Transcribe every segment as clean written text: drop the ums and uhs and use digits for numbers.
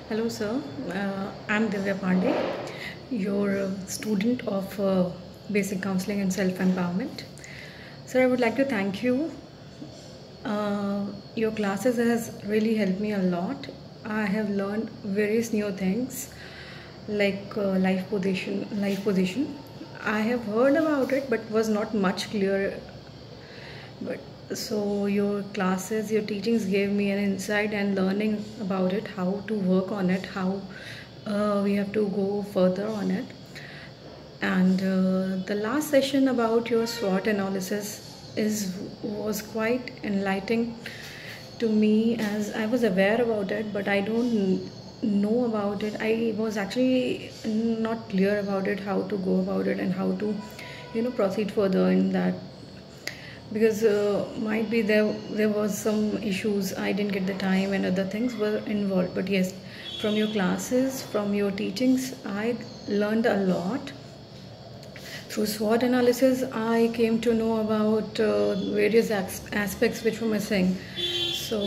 Hello, sir. I'm Divya Pandey, your student of Basic Counseling and Self Empowerment. Sir, I would like to thank you. Your classes has really helped me a lot. I have learned various new things like life position. I have heard about it, but was not much clear. But so your classes, your teachings gave me an insight and learning about it, how to work on it, how we have to go further on it. And the last session about your SWOT analysis was quite enlightening to me, as I was aware about it, but I don't know about it. I was actually not clear about it, how to go about it and how to proceed further in that, because might be there was some issues, I didn't get the time and other things were involved. But yes, from your classes, from your teachings, I learned a lot. Through SWOT analysis, I came to know about various aspects which were missing. So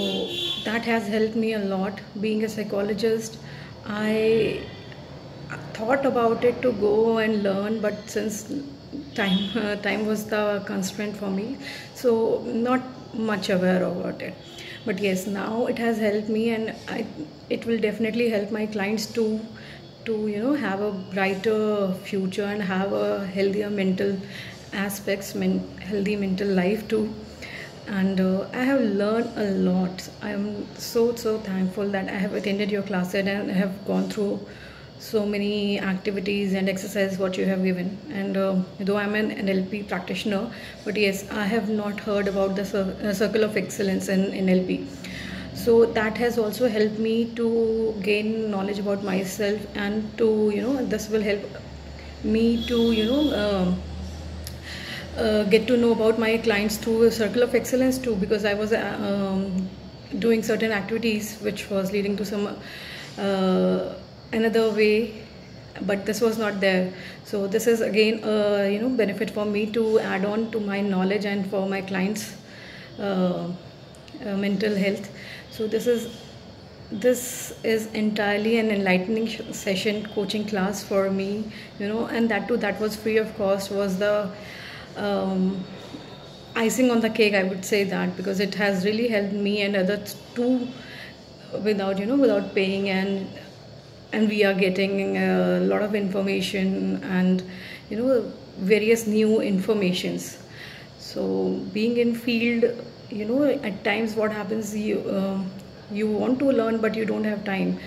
that has helped me a lot. Being a psychologist, I thought about it to go and learn, but since time was the constraint for me, so not much aware about it. But yes, now it has helped me, and it will definitely help my clients to have a brighter future and have a healthier mental aspects, healthy mental life too. And I have learned a lot. I am so thankful that I have attended your classes and I have gone through so many activities and exercises what you have given. And though I'm an NLP practitioner, but yes, I have not heard about the circle of excellence in NLP. So that has also helped me to gain knowledge about myself, and to this will help me to get to know about my clients through a circle of excellence too, because I was doing certain activities which was leading to some another way, but this was not there. So this is again benefit for me to add on to my knowledge and for my clients mental health. So this is entirely an enlightening session, coaching class for me, and that too, that was free of cost, was the icing on the cake, I would say that, because it has really helped me and others too, without paying. And we are getting a lot of information and various new informations. So being in field, at times what happens, you want to learn but you don't have time.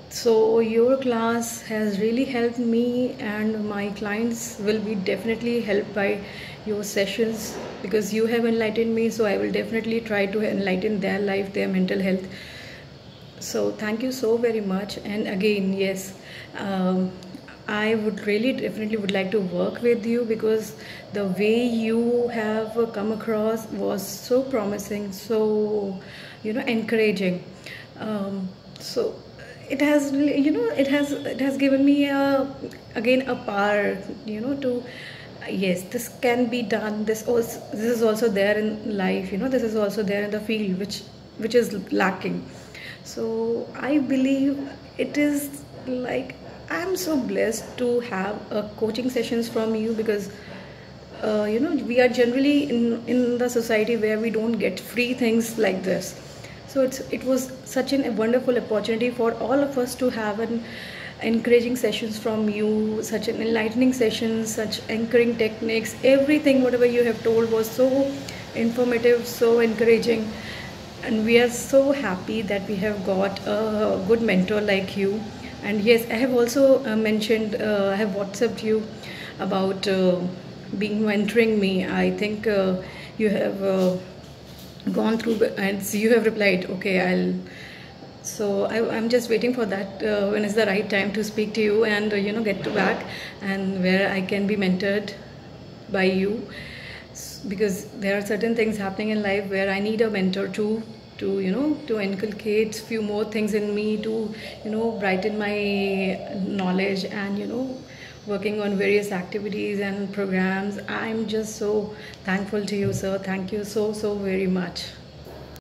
So your class has really helped me, and my clients will be definitely helped by your sessions, because you have enlightened me. So I will definitely try to enlighten their life, their mental health. So thank you so very much. And again, yes, I would really definitely would like to work with you, because the way you have come across was so promising, so encouraging. So it has really, it has given me again a power, to yes, this can be done. This is also there in life, this is also there in the field, which is lacking. So I believe it is like, I'm so blessed to have coaching sessions from you, because we are generally in the society where we don't get free things like this. So it was such a wonderful opportunity for all of us to have an encouraging sessions from you, such an enlightening sessions, such anchoring techniques. Everything whatever you have told was so informative, so encouraging, and we are so happy that we have got a good mentor like you. And yes, I have also mentioned, I have WhatsApped you about being mentoring me. I think you have gone through, and you have replied, okay, I'm just waiting for that, when is the right time to speak to you and get to back, and where I can be mentored by you, because there are certain things happening in life where I need a mentor to inculcate few more things in me, to brighten my knowledge, and working on various activities and programs. I'm just so thankful to you, sir. Thank you so very much.